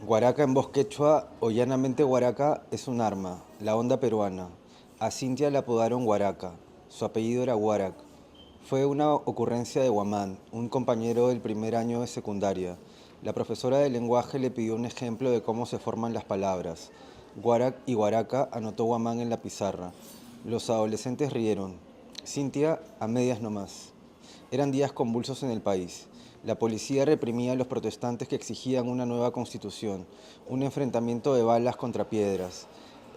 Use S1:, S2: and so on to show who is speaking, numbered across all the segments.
S1: Guaraca en voz quechua o llanamente guaraca es un arma, la onda peruana. A Cintia la apodaron Guaraca, su apellido era Guarac. Fue una ocurrencia de Guamán, un compañero del primer año de secundaria. La profesora de lenguaje le pidió un ejemplo de cómo se forman las palabras. Guarac y Guaraca anotó Guamán en la pizarra. Los adolescentes rieron. Cintia a medias nomás. Eran días convulsos en el país. La policía reprimía a los protestantes que exigían una nueva constitución, un enfrentamiento de balas contra piedras.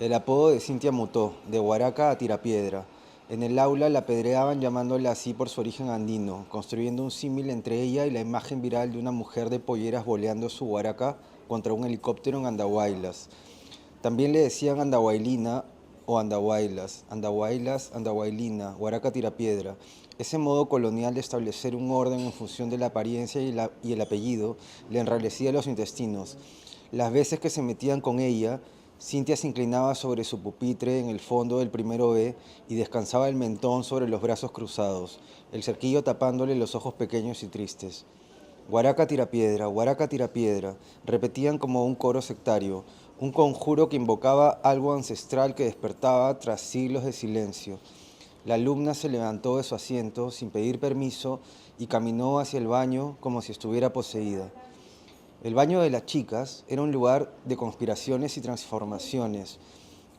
S1: El apodo de Cintia mutó, de Huaraca a Tirapiedra. En el aula la apedreaban llamándola así por su origen andino, construyendo un símil entre ella y la imagen viral de una mujer de polleras boleando su huaraca contra un helicóptero en Andahuaylas. También le decían Andahuaylina o Andahuaylas, Andahuaylas, Andahuaylina, Huaraca Tirapiedra. Ese modo colonial de establecer un orden en función de la apariencia y el apellido le enrarecía los intestinos. Las veces que se metían con ella, Cintia se inclinaba sobre su pupitre en el fondo del primero B y descansaba el mentón sobre los brazos cruzados, el cerquillo tapándole los ojos pequeños y tristes. Guaraca tirapiedra, repetían como un coro sectario, un conjuro que invocaba algo ancestral que despertaba tras siglos de silencio. La alumna se levantó de su asiento sin pedir permiso y caminó hacia el baño como si estuviera poseída. El baño de las chicas era un lugar de conspiraciones y transformaciones.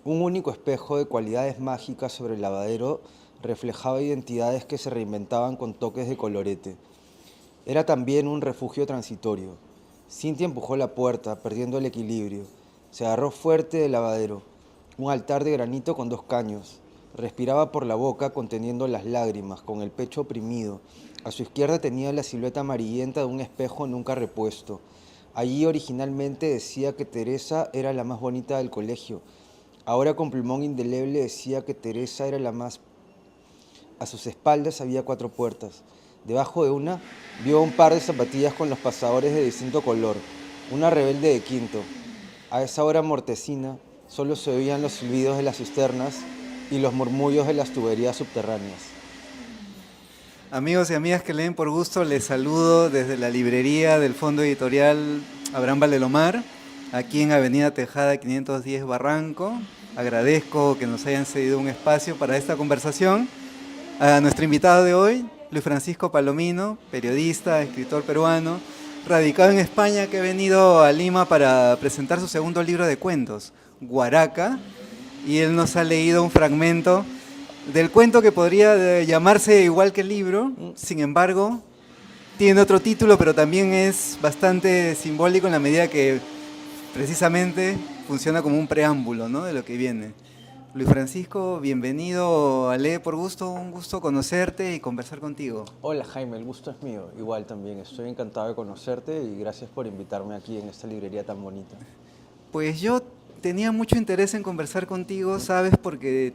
S1: Un único espejo de cualidades mágicas sobre el lavadero reflejaba identidades que se reinventaban con toques de colorete. Era también un refugio transitorio. Cintia empujó la puerta, perdiendo el equilibrio. Se agarró fuerte del lavadero, un altar de granito con dos caños. Respiraba por la boca conteniendo las lágrimas, con el pecho oprimido. A su izquierda tenía la silueta amarillenta de un espejo nunca repuesto. Allí originalmente decía que Teresa era la más bonita del colegio. Ahora con plumón indeleble decía que Teresa era la más. A sus espaldas había cuatro puertas. Debajo de una vio un par de zapatillas con los pasadores de distinto color, una rebelde de quinto. A esa hora mortecina solo se oían los silbidos de las cisternas y los murmullos de las tuberías subterráneas.
S2: Amigos y amigas que leen por gusto, les saludo desde la librería del Fondo Editorial Abraham Valdelomar, aquí en Avenida Tejada 510 Barranco. Agradezco que nos hayan cedido un espacio para esta conversación. A nuestro invitado de hoy, Luis Francisco Palomino, periodista, escritor peruano, radicado en España, que ha venido a Lima para presentar su segundo libro de cuentos, Guaraca, y él nos ha leído un fragmento del cuento que podría llamarse igual que el libro. Sin embargo, tiene otro título, pero también es bastante simbólico en la medida que precisamente funciona como un preámbulo, ¿no?, de lo que viene. Luis Francisco, bienvenido a Lee por Gusto, un gusto conocerte y conversar contigo.
S1: Hola Jaime, el gusto es mío. Igual también, estoy encantado de conocerte y gracias por invitarme aquí en esta librería tan bonita.
S2: Pues yo tenía mucho interés en conversar contigo, ¿sabes? Porque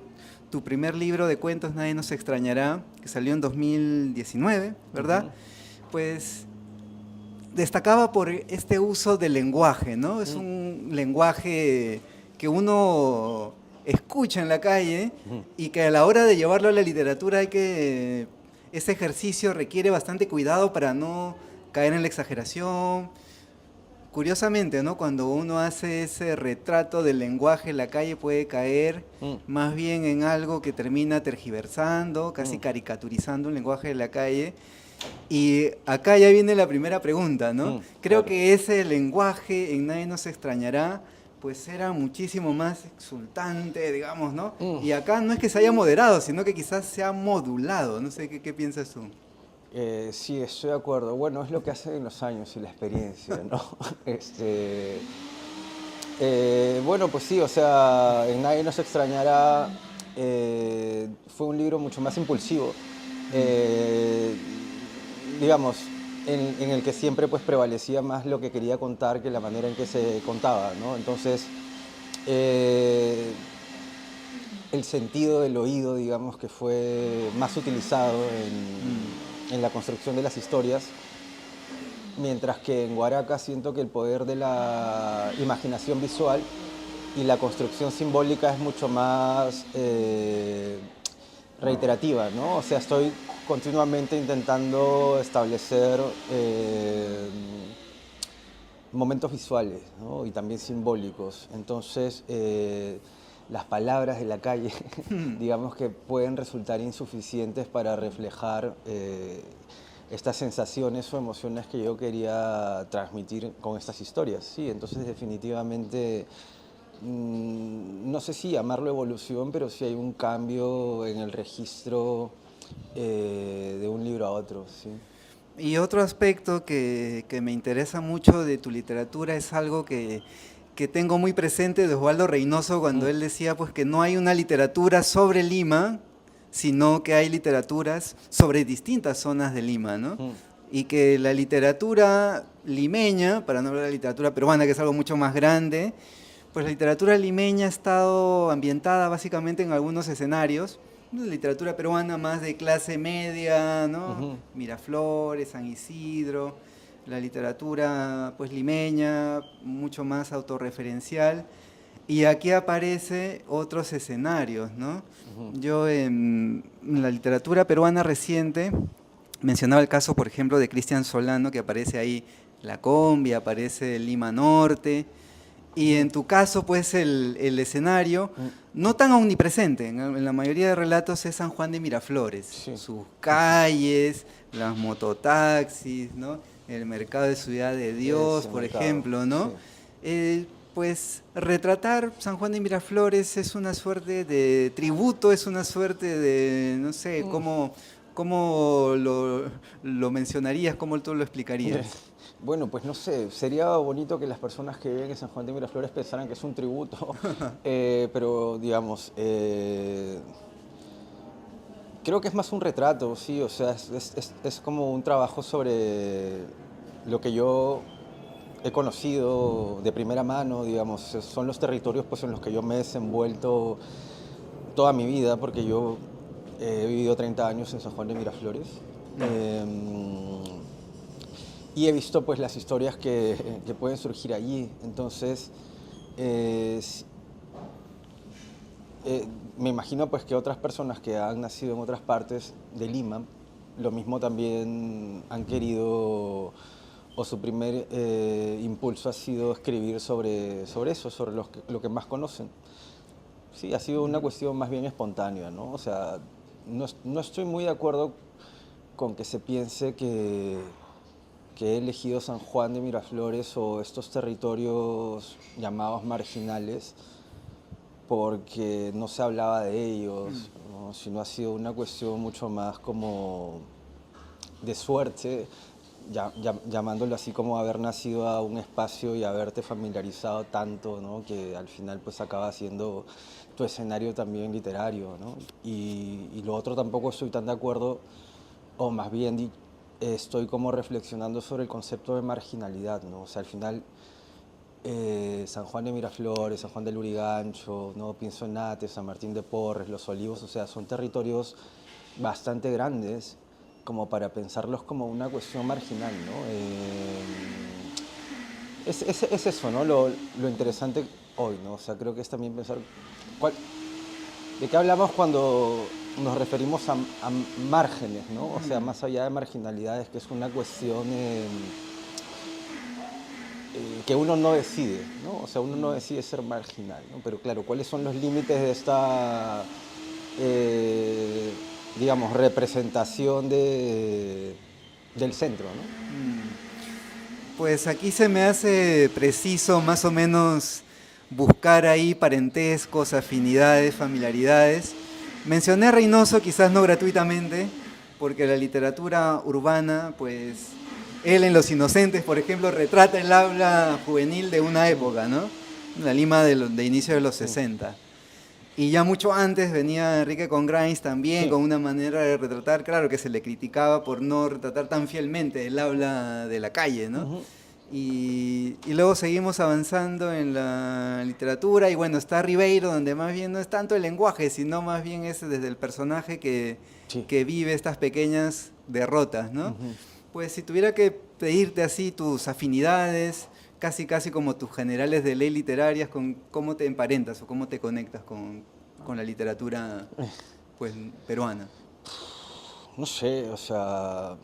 S2: tu primer libro de cuentos, Nadie nos extrañará, que salió en 2019, ¿verdad?
S1: Ujú.
S2: Pues destacaba por este uso del lenguaje, ¿no? Es
S1: Mm,
S2: un lenguaje que uno escucha en la calle
S1: ujú.
S2: y que a la hora de llevarlo a la literatura ese ejercicio requiere bastante cuidado para no caer en la exageración. Curiosamente, ¿no?, cuando uno hace ese retrato del lenguaje en la calle puede caer
S1: Mm,
S2: más bien en algo que termina tergiversando, casi
S1: mm,
S2: caricaturizando un lenguaje de la calle. Y acá ya viene la primera pregunta, ¿no? Creo
S1: claro.
S2: que ese lenguaje en Nadie nos extrañará, pues era muchísimo más exultante, digamos, ¿no?
S1: Mm.
S2: Y acá no es que se haya moderado, sino que quizás se ha modulado. No sé qué piensas tú.
S1: Sí, estoy de acuerdo. Bueno, es lo que hacen los años y la experiencia, ¿no? Bueno, pues sí, o sea, en Nadie nos extrañará, fue un libro mucho más impulsivo, eh, digamos, en el que siempre pues prevalecía más lo que quería contar que la manera en que se contaba, ¿no? Entonces, eh, el sentido del oído, digamos, que fue más utilizado
S2: Mm,
S1: en la construcción de las historias, mientras que en Guaraca siento que el poder de la imaginación visual y la construcción simbólica es mucho más reiterativa, ¿no? O sea, estoy continuamente intentando establecer momentos visuales, ¿no? Y también simbólicos. Entonces, las palabras de la calle, digamos que pueden resultar insuficientes para reflejar estas sensaciones o emociones que yo quería transmitir con estas historias. Sí, entonces definitivamente, no sé si llamarlo evolución, pero sí hay un cambio en el registro de un libro a otro, sí.
S2: Y otro aspecto que me interesa mucho de tu literatura es algo que tengo muy presente de Osvaldo Reynoso cuando
S1: Mm,
S2: él decía pues que no hay una literatura sobre Lima, sino que hay literaturas sobre distintas zonas de Lima, ¿no?
S1: mm,
S2: Y que la literatura limeña, para no hablar de la literatura peruana, que es algo mucho más grande, pues la literatura limeña ha estado ambientada básicamente en algunos escenarios. La literatura peruana más de clase media, ¿no?
S1: ujú.
S2: Miraflores, San Isidro. La literatura pues limeña, mucho más autorreferencial. Y aquí aparece otros escenarios, ¿no? Yo en la literatura peruana reciente mencionaba el caso, por ejemplo, de Cristian Solano, que aparece ahí La Combi, aparece Lima Norte, y en tu caso, pues el escenario,
S1: Mm,
S2: no tan omnipresente, en la mayoría de relatos es San Juan de Miraflores,
S1: sí.
S2: sus calles, las mototaxis, ¿no? El mercado de Ciudad de Dios,
S1: Ese
S2: por
S1: mercado,
S2: ejemplo,
S1: sí.
S2: ¿no? Pues retratar San Juan de Miraflores es una suerte de tributo, es una suerte de, no sé,
S1: Mm.
S2: cómo lo mencionarías, cómo tú lo explicarías.
S1: Bueno, pues no sé, sería bonito que las personas que viven en San Juan de Miraflores pensaran que es un tributo, pero digamos, creo que es más un retrato, sí, o sea, es como un trabajo sobre lo que yo he conocido de primera mano, digamos, son los territorios pues, en los que yo me he desenvuelto toda mi vida, porque yo he vivido 30 años en San Juan de Miraflores. Y he visto pues las historias que pueden surgir allí. Entonces, eh, me imagino pues que otras personas que han nacido en otras partes de Lima, lo mismo también han querido, o su primer impulso ha sido escribir sobre eso, sobre lo que más conocen. Sí, ha sido una cuestión más bien espontánea, ¿no? O sea, no estoy muy de acuerdo con que se piense que he elegido San Juan de Miraflores o estos territorios llamados marginales porque no se hablaba de ellos, ¿no? Sino ha sido una cuestión mucho más como de suerte, llamándolo así como haber nacido a un espacio y haberte familiarizado tanto, ¿no? Que al final pues acaba siendo tu escenario también literario, ¿no? Y lo otro tampoco estoy tan de acuerdo, o más bien estoy como reflexionando sobre el concepto de marginalidad, ¿no? O sea, al final San Juan de Miraflores, San Juan del Lurigancho, ¿no? Pienso en Ate, San Martín de Porres, Los Olivos, o sea, son territorios bastante grandes como para pensarlos como una cuestión marginal, ¿no? Es eso, ¿no? Lo interesante hoy, ¿no? O sea, creo que es también pensar cuál, de qué hablamos cuando nos referimos a márgenes, ¿no? O sea, más allá de marginalidades, que es una cuestión que uno no decide, ¿no? O sea, uno no decide ser marginal, ¿no? Pero claro, ¿cuáles son los límites de esta, eh, digamos, representación del centro, ¿no?
S2: Pues aquí se me hace preciso más o menos buscar ahí parentescos, afinidades, familiaridades. Mencioné a Reynoso quizás no gratuitamente, porque la literatura urbana, pues él en Los Inocentes, por ejemplo, retrata el habla juvenil de una época, ¿no? La Lima de inicio de los
S1: Mm,
S2: 60. Y ya mucho antes venía Enrique Congrains también
S1: sí.
S2: con una manera de retratar, claro que se le criticaba por no retratar tan fielmente el habla de la calle, ¿no?
S1: Ujú.
S2: Y luego seguimos avanzando en la literatura y bueno, está Ribeiro, donde más bien no es tanto el lenguaje, sino más bien es desde el personaje
S1: Sí.
S2: que vive estas pequeñas derrotas, ¿no?
S1: Ujú.
S2: Pues si tuviera que pedirte así tus afinidades, casi casi como tus generales de ley literarias, con cómo te emparentas o cómo te conectas con la literatura pues peruana.
S1: No sé, o sea,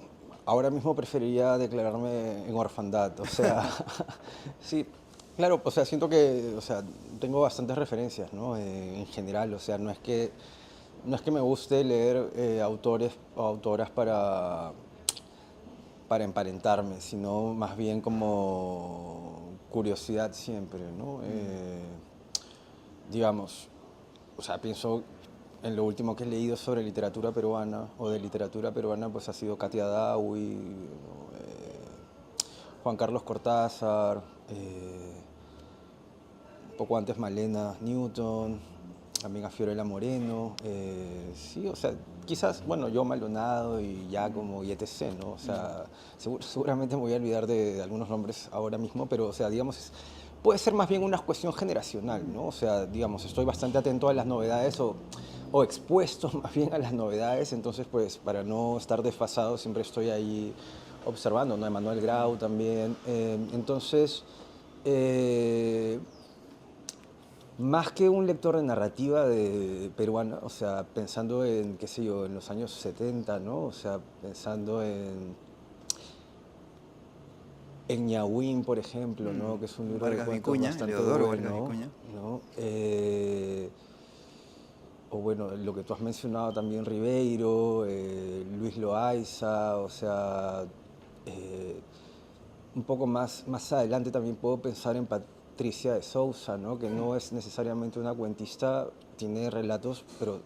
S1: Ahora mismo preferiría declararme en orfandad, o sea, sí, claro, o sea, siento que, o sea, tengo bastantes referencias, ¿no? En general, o sea, no es que me guste leer autores o autoras para emparentarme, sino más bien como curiosidad siempre, ¿no? Digamos, o sea, pienso en lo último que he leído sobre literatura peruana o de literatura peruana, pues ha sido Katia Dawi, ¿no? Juan Carlos Cortázar, un poco antes Malena Newton, también a Fiorella Moreno, sí, o sea, quizás, bueno, yo Maldonado y ya como y etc., ¿no? O sea, seguramente me voy a olvidar de algunos nombres ahora mismo, pero, o sea, digamos, puede ser más bien una cuestión generacional, ¿no? O sea, digamos, estoy bastante atento a las novedades o expuesto más bien a las novedades, entonces, pues, para no estar desfasado, siempre estoy ahí observando, ¿no? Emanuel Grau también, entonces... Eh, más que un lector de narrativa peruana, o sea, pensando en, qué sé yo, en los años 70, ¿no? O sea, pensando en Ñawin, por ejemplo, ¿no? Que es un libro de
S2: Vargas
S1: cuentos
S2: Vicuña,
S1: bastante
S2: Eleodoro Vargas
S1: bueno,
S2: Vicuña.
S1: ¿no? O bueno, lo que tú has mencionado también, Ribeiro, Luis Loaiza, o sea, eh, un poco más adelante también puedo pensar en Patricia de Sousa, ¿no? Que no es necesariamente una cuentista, tiene relatos, pero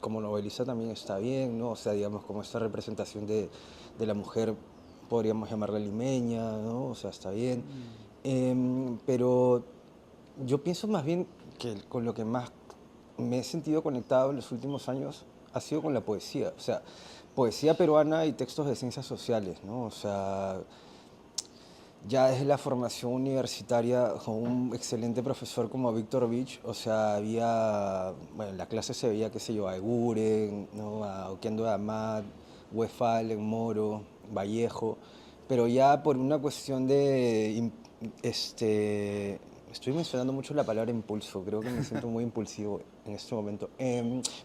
S1: como novelista también está bien, ¿no? O sea, digamos, como esta representación de la mujer, podríamos llamarla limeña, ¿no? O sea, está bien. Pero yo pienso más bien que con lo que más me he sentido conectado en los últimos años ha sido con la poesía, o sea, poesía peruana y textos de ciencias sociales, ¿no? O sea, ya desde la formación universitaria con un excelente profesor como Víctor Vich, o sea, había, bueno, en la clase se veía, qué sé yo, a Eguren, ¿no? A Oquendo de Amat, Westphalen, Moro, Vallejo, pero ya por una cuestión de, estoy mencionando mucho la palabra impulso, creo que me siento muy impulsivo en este momento.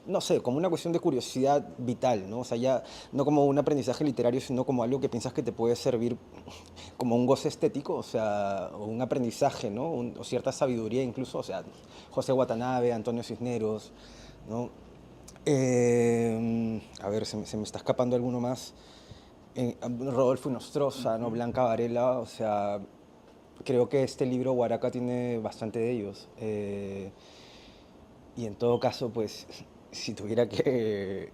S1: No sé, como una cuestión de curiosidad vital, ¿no? O sea, ya no como un aprendizaje literario, sino como algo que piensas que te puede servir como un goce estético, o sea, o un aprendizaje, ¿no? O cierta sabiduría incluso, o sea, José Watanabe, Antonio Cisneros, ¿no? A ver, se me está escapando alguno más. Rodolfo Nostroza, ¿no? Blanca Varela, o sea, creo que este libro Guaraca tiene bastante de ellos. Y en todo caso, pues, si tuviera que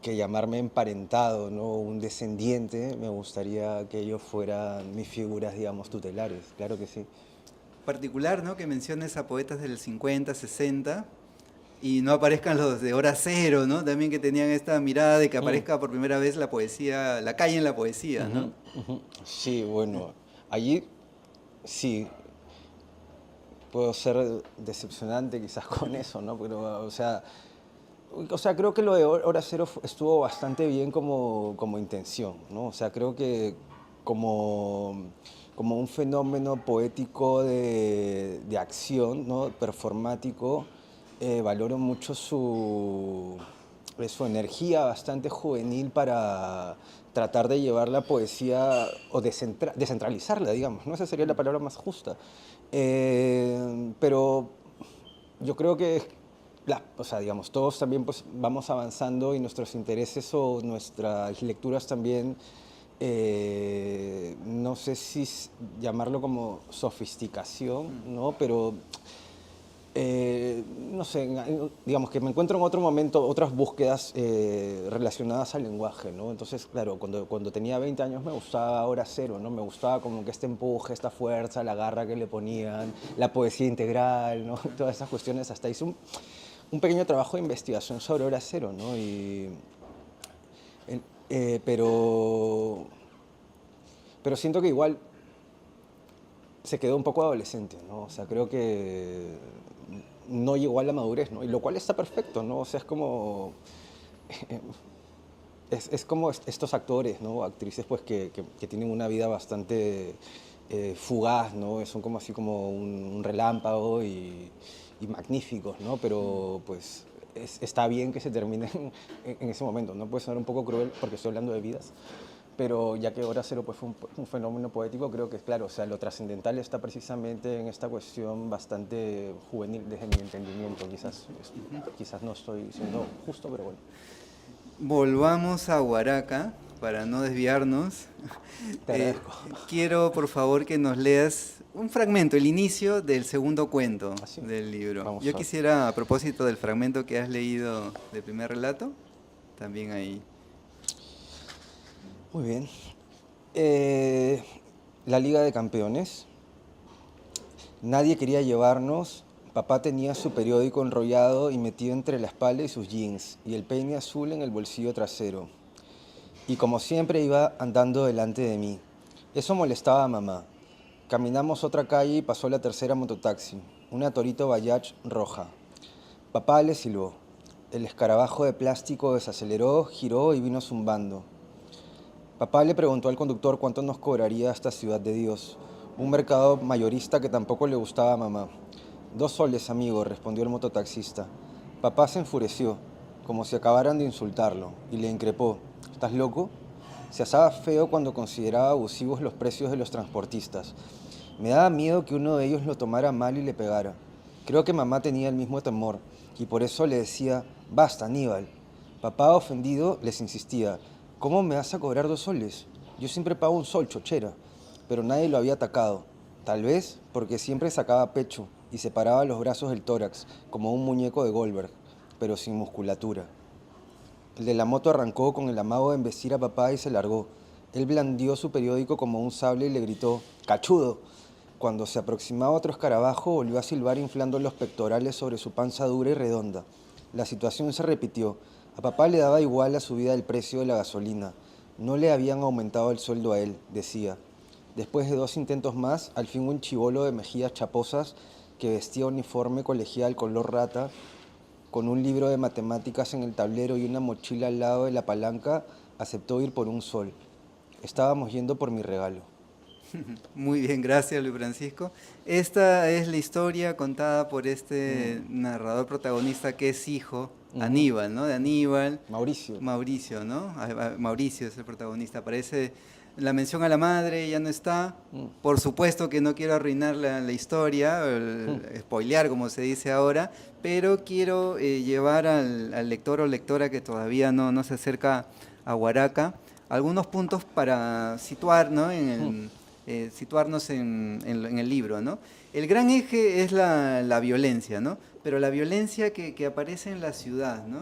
S1: llamarme emparentado, ¿no? Un descendiente, me gustaría que ellos fueran mis figuras, digamos, tutelares, claro que sí.
S2: Particular, ¿no? Que menciones a poetas del 50, 60 y no aparezcan los de Hora Cero, ¿no? También que tenían esta mirada de que aparezca por primera vez la poesía, la calle en la poesía, ¿no?
S1: Sí, bueno, allí sí, puedo ser decepcionante quizás con eso, ¿no? Pero, o sea, creo que lo de Hora Cero estuvo bastante bien como intención, ¿no? O sea, creo que como un fenómeno poético de acción, ¿no? Performático, valoro mucho su energía bastante juvenil para tratar de llevar la poesía o descentralizarla, digamos, ¿no? Esa sería la palabra más justa. Pero yo creo que, o sea, digamos, todos también pues vamos avanzando y nuestros intereses o nuestras lecturas también, no sé si llamarlo como sofisticación, ¿no? Pero no sé, digamos que me encuentro en otro momento, otras búsquedas relacionadas al lenguaje, ¿no? Entonces, claro, cuando tenía 20 años me gustaba Hora Cero, ¿no? Me gustaba como que este empuje, esta fuerza, la garra que le ponían, la poesía integral, ¿no? Todas esas cuestiones. Hasta hice un pequeño trabajo de investigación sobre Hora Cero, ¿no? El- eh, pero, pero siento que igual se quedó un poco adolescente, ¿no? O sea, creo que no llegó a la madurez, ¿no? Y lo cual está perfecto, ¿no? O sea, es como estos actores, ¿no? Actrices, pues, que tienen una vida bastante fugaz, ¿no? Son como así como un relámpago y magníficos, ¿no? Pero, pues, está bien que se terminen en ese momento, ¿no? Puede sonar un poco cruel porque estoy hablando de vidas, pero ya que Hora Cero pues, fue un fenómeno poético, creo que, claro, o sea, lo trascendental está precisamente en esta cuestión bastante juvenil desde mi entendimiento. Quizás no estoy siendo justo, pero bueno.
S2: Volvamos a Huaraca para no desviarnos.
S1: Te agradezco.
S2: Quiero, por favor, que nos leas un fragmento, el inicio del segundo cuento
S1: Así.
S2: del libro.
S1: Vamos
S2: Yo
S1: a ver.
S2: quisiera, a propósito del fragmento que has leído del primer relato, también ahí.
S1: Muy bien. Eh, la Liga de Campeones. Nadie quería llevarnos. Papá tenía su periódico enrollado y metido entre la espalda y sus jeans, y el peine azul en el bolsillo trasero. Y como siempre iba andando delante de mí. Eso molestaba a mamá. Caminamos otra calle y pasó la tercera mototaxi, una Torito Bajaj roja. Papá le silbó. El escarabajo de plástico desaceleró, giró y vino zumbando. Papá le preguntó al conductor cuánto nos cobraría esta ciudad de Dios, un mercado mayorista que tampoco le gustaba a mamá. 2 soles, amigo, respondió el mototaxista. Papá se enfureció, como si acabaran de insultarlo, y le increpó. ¿Estás loco? Se asaba feo cuando consideraba abusivos los precios de los transportistas. Me daba miedo que uno de ellos lo tomara mal y le pegara. Creo que mamá tenía el mismo temor, y por eso le decía, basta, Aníbal. Papá, ofendido, les insistía, ¿cómo me vas a cobrar 2 soles? Yo siempre pago 1 sol, chochera. Pero nadie lo había atacado. Tal vez porque siempre sacaba pecho y separaba los brazos del tórax, como un muñeco de Goldberg, pero sin musculatura. El de la moto arrancó con el amago de embestir a papá y se largó. Él blandió su periódico como un sable y le gritó, ¡cachudo! Cuando se aproximaba otro escarabajo, volvió a silbar inflando los pectorales sobre su panza dura y redonda. La situación se repitió. A papá le daba igual la subida del precio de la gasolina. No le habían aumentado el sueldo a él, decía. Después de 2 intentos más, al fin un chibolo de mejillas chaposas que vestía uniforme colegial color rata, con un libro de matemáticas en el tablero y una mochila al lado de la palanca, aceptó ir por 1 sol. Estábamos yendo por mi regalo.
S2: Muy bien, gracias Luis Francisco. Esta es la historia contada por este narrador protagonista que es hijo, Aníbal, ¿no? De Aníbal.
S1: Mauricio.
S2: Mauricio, ¿no? Mauricio es el protagonista. Aparece la mención a la madre, ya no está. Por supuesto que no quiero arruinar la historia, spoilear como se dice ahora, pero quiero llevar al lector o lectora que todavía no se acerca a Huaraca algunos puntos para situar, ¿no? Situarnos en el libro, ¿no? El gran eje es la violencia, ¿no? Pero la violencia que aparece en la ciudad, ¿no?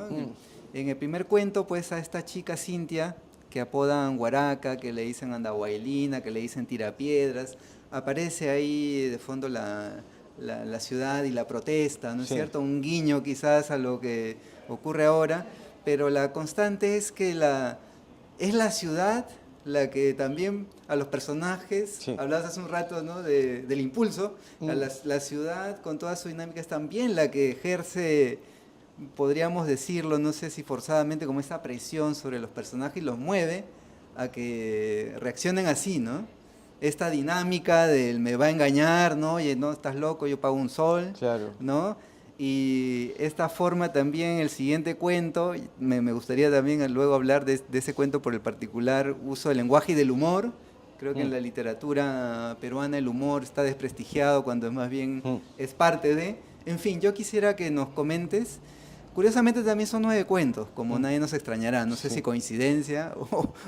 S2: En el primer cuento, pues, a esta chica Cintia, que apodan Huaraca, que le dicen Andahuaylina, que le dicen Tirapiedras, aparece ahí de fondo la ciudad y la protesta, ¿no es cierto? Un guiño quizás a lo que ocurre ahora, pero la constante es que es la ciudad la que también a los personajes, hablabas hace un rato, ¿no? del impulso, la ciudad con toda su dinámica es también la que ejerce, podríamos decirlo, no sé si forzadamente, como esa presión sobre los personajes y los mueve a que reaccionen así, ¿no? Esta dinámica del me va a engañar, ¿no? Oye, no, estás loco, yo pago 1 sol,
S1: Claro.
S2: ¿no? Y esta forma también, el siguiente cuento, me gustaría también luego hablar de ese cuento por el particular uso del lenguaje y del humor. Creo que en la literatura peruana el humor está desprestigiado cuando es más bien es parte de. En fin, yo quisiera que nos comentes. Curiosamente también son 9 cuentos, como nadie nos extrañará. No sé si coincidencia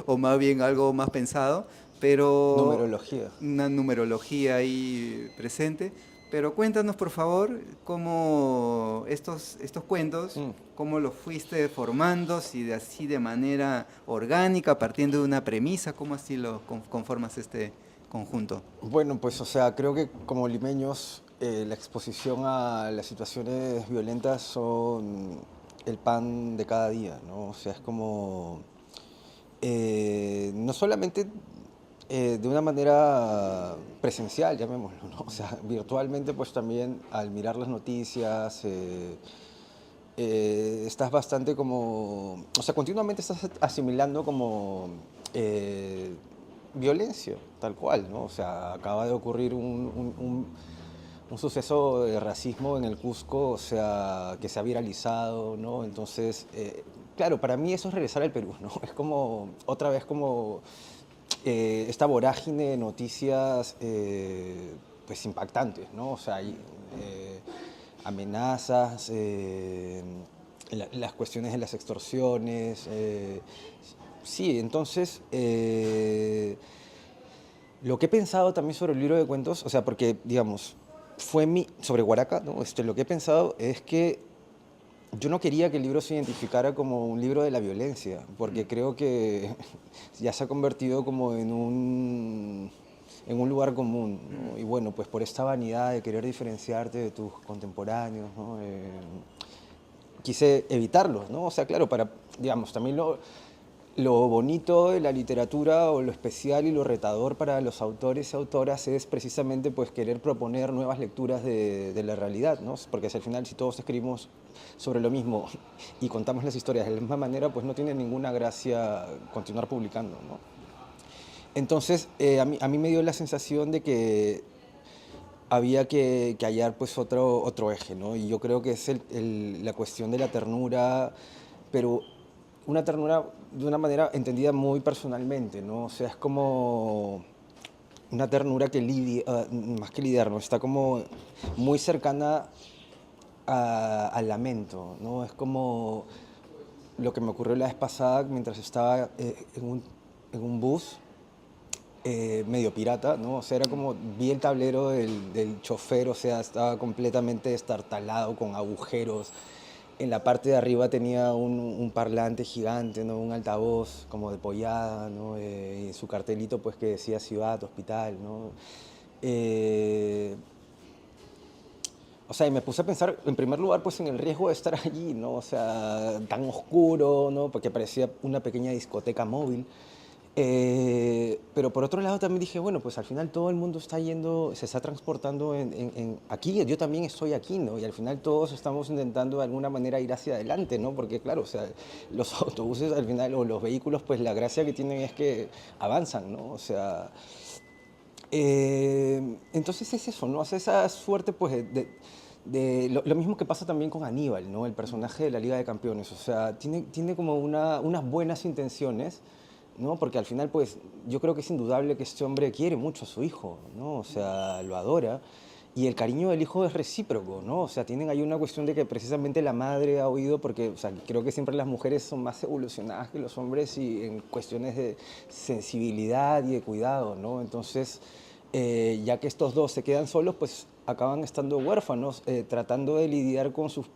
S2: o más bien algo más pensado, pero
S1: Numerología.
S2: una numerología ahí presente. Pero cuéntanos, por favor, cómo estos cuentos, cómo los fuiste formando, si así de manera orgánica, partiendo de una premisa, cómo así lo conformas este conjunto.
S1: Bueno, pues, o sea, creo que como limeños la exposición a las situaciones violentas son el pan de cada día, ¿no? O sea, es como, no solamente de una manera presencial, llamémoslo, ¿no? O sea, virtualmente, pues también al mirar las noticias, estás bastante como, o sea, continuamente estás asimilando como violencia, tal cual, ¿no? O sea, acaba de ocurrir un suceso de racismo en el Cusco, o sea, que se ha viralizado, ¿no? Entonces, claro, para mí eso es regresar al Perú, ¿no? Es como, otra vez como esta vorágine de noticias pues impactantes, ¿no? O sea, hay amenazas, las cuestiones de las extorsiones. Sí, entonces lo que he pensado también sobre el libro de cuentos, o sea, porque, digamos, sobre Huaraca, ¿no? Lo que he pensado es que yo no quería que el libro se identificara como un libro de la violencia, porque creo que ya se ha convertido como en un lugar común, ¿no? Y bueno, pues por esta vanidad de querer diferenciarte de tus contemporáneos, ¿no? Quise evitarlo, ¿no? O sea, claro, para, digamos, también lo bonito de la literatura o lo especial y lo retador para los autores y autoras es precisamente pues querer proponer nuevas lecturas de la realidad, ¿no? Porque si al final si todos escribimos sobre lo mismo y contamos las historias de la misma manera, pues no tiene ninguna gracia continuar publicando, ¿no? Entonces, a mí me dio la sensación de que había que hallar pues otro eje, ¿no? Y yo creo que es la cuestión de la ternura, pero una ternura de una manera entendida muy personalmente, ¿no? O sea, es como una ternura que lidia, más que lidiar, ¿no? Está como muy cercana al lamento, ¿no? Es como lo que me ocurrió la vez pasada mientras estaba en un bus medio pirata, ¿no? O sea, era como, vi el tablero del chofer, o sea, estaba completamente destartalado, con agujeros. En la parte de arriba tenía un parlante gigante, ¿no? Un altavoz como de pollada, ¿no? Y su cartelito, pues, que decía ciudad, hospital, ¿no? Eh, o sea, y me puse a pensar, en primer lugar, pues en el riesgo de estar allí, ¿no? O sea, tan oscuro, ¿no? Porque parecía una pequeña discoteca móvil. Pero por otro lado también dije, bueno, pues al final todo el mundo está yendo, se está transportando aquí, yo también estoy aquí, ¿no? Y al final todos estamos intentando de alguna manera ir hacia adelante, ¿no? Porque claro, o sea, los autobuses al final, o los vehículos, pues la gracia que tienen es que avanzan, ¿no? O sea, entonces es eso, ¿no? O sea, esa suerte, pues, de lo mismo que pasa también con Aníbal, ¿no? El personaje de la Liga de Campeones. O sea, tiene como unas buenas intenciones, ¿no? Porque al final, pues, yo creo que es indudable que este hombre quiere mucho a su hijo, ¿no? O sea, lo adora. Y el cariño del hijo es recíproco, ¿no? O sea, tienen ahí una cuestión de que precisamente la madre ha oído, porque, o sea, creo que siempre las mujeres son más evolucionadas que los hombres y en cuestiones de sensibilidad y de cuidado, ¿no? Entonces, ya que estos dos se quedan solos, pues acaban estando huérfanos, tratando de lidiar con sus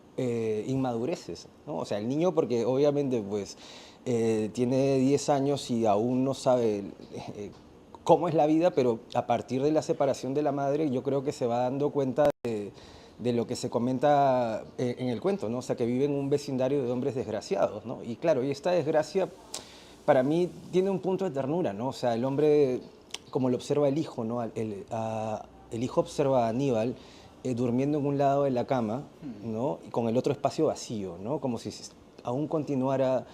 S1: inmadureces, ¿no? O sea, el niño, porque obviamente, pues, tiene 10 años y aún no sabe cómo es la vida, pero a partir de la separación de la madre yo creo que se va dando cuenta de lo que se comenta en el cuento, ¿no? O sea, que vive en un vecindario de hombres desgraciados, ¿no? Y claro, y esta desgracia para mí tiene un punto de ternura, ¿no? O sea, el hombre, como lo observa el hijo, ¿no? El hijo observa a Aníbal durmiendo en un lado de la cama, ¿no? Y con el otro espacio vacío, ¿no? Como si aún continuara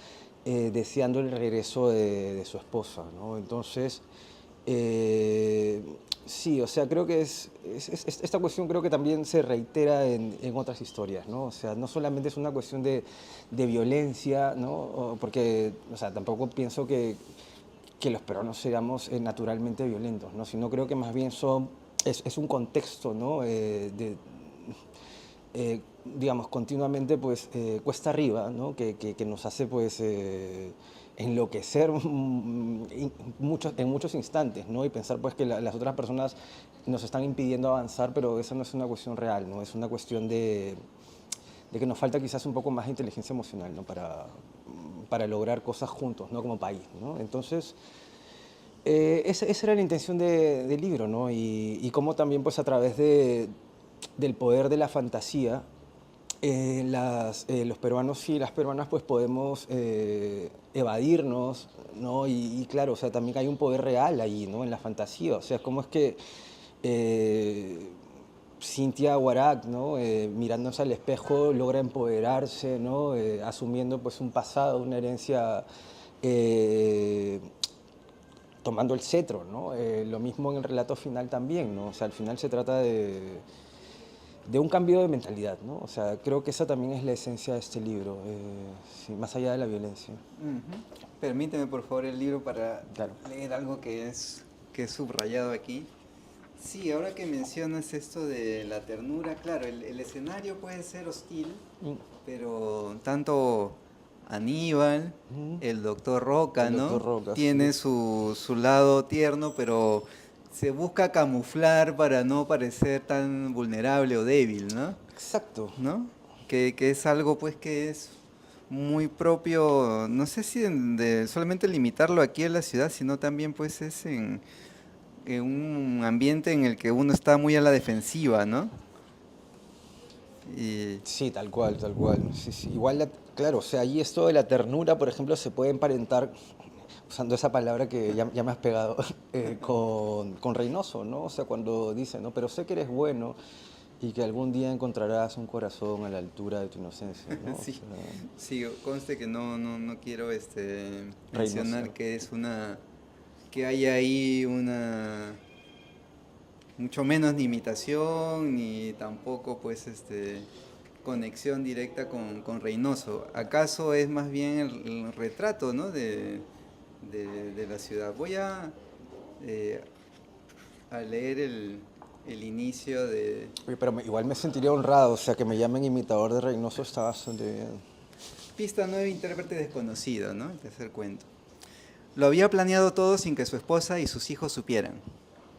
S1: deseando el regreso de su esposa, ¿no? Entonces, eh, sí, o sea, creo que esta cuestión creo que también se reitera en otras historias, ¿no? O sea, no solamente es una cuestión de violencia, ¿no? Porque, o sea, tampoco pienso que los peruanos seamos naturalmente violentos, ¿no? Sino creo que más bien es un contexto, ¿no? Digamos, continuamente pues cuesta arriba, ¿no? Que nos hace pues enloquecer en muchos instantes, ¿no? Y pensar pues que las otras personas nos están impidiendo avanzar, pero esa no es una cuestión real, ¿no? Es una cuestión de que nos falta quizás un poco más de inteligencia emocional, ¿no? Para lograr cosas juntos, ¿no? Como país, ¿no? Entonces, esa era la intención del libro, ¿no? Y cómo también pues a través del poder de la fantasía, los peruanos y las peruanas pues podemos evadirnos, ¿no? Y claro, o sea, también hay un poder real ahí, ¿no? En la fantasía, o sea, cómo es que eh, Cintia Huarac, ¿no? Mirándose al espejo logra empoderarse, ¿no? Asumiendo pues un pasado, una herencia, eh, tomando el cetro, ¿no? Lo mismo en el relato final también, ¿no? O sea, al final se trata de de un cambio de mentalidad, ¿no? O sea, creo que esa también es la esencia de este libro, sí, más allá de la violencia.
S2: Ujú. Permíteme por favor el libro para
S1: Claro.
S2: leer algo que es subrayado aquí. Sí, ahora que mencionas esto de la ternura, claro, el escenario puede ser hostil,
S1: Mm,
S2: pero tanto Aníbal,
S1: mm.
S2: el doctor Roca,
S1: El doctor
S2: ¿no?
S1: Roca, sí.
S2: Tiene su lado tierno, pero se busca camuflar para no parecer tan vulnerable o débil, ¿no?
S1: Exacto.
S2: ¿No? Que es algo pues que es muy propio, no sé si de solamente limitarlo aquí en la ciudad, sino también pues es en un ambiente en el que uno está muy a la defensiva, ¿no? Y
S1: Sí, tal cual, tal cual. Sí, sí. Igual, claro, o sea, ahí esto de la ternura, por ejemplo, se puede emparentar, usando esa palabra que ya me has pegado, con Reynoso, ¿no? O sea, cuando dice, ¿no? Pero sé que eres bueno y que algún día encontrarás un corazón a la altura de tu inocencia, ¿no? O
S2: sí,
S1: sea,
S2: sí, conste que no quiero
S1: Reynoso.
S2: mencionar que es que hay ahí mucho menos ni imitación, ni tampoco pues conexión directa con Reynoso. ¿Acaso es más bien el retrato, ¿no? de la ciudad? Voy eh, a leer el inicio de
S1: Oye, pero igual me sentiría honrado, o sea, que me llamen imitador de Reynoso está bastante bien.
S2: Pista 9, intérprete desconocido, ¿no? El tercer cuento. Lo había planeado todo sin que su esposa y sus hijos supieran.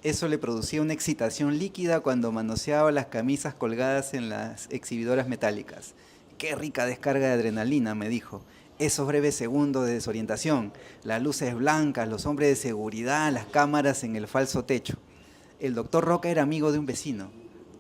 S2: Eso le producía una excitación líquida cuando manoseaba las camisas colgadas en las exhibidoras metálicas. Qué rica descarga de adrenalina, me dijo. Esos breves segundos de desorientación, las luces blancas, los hombres de seguridad, las cámaras en el falso techo. El doctor Roca era amigo de un vecino.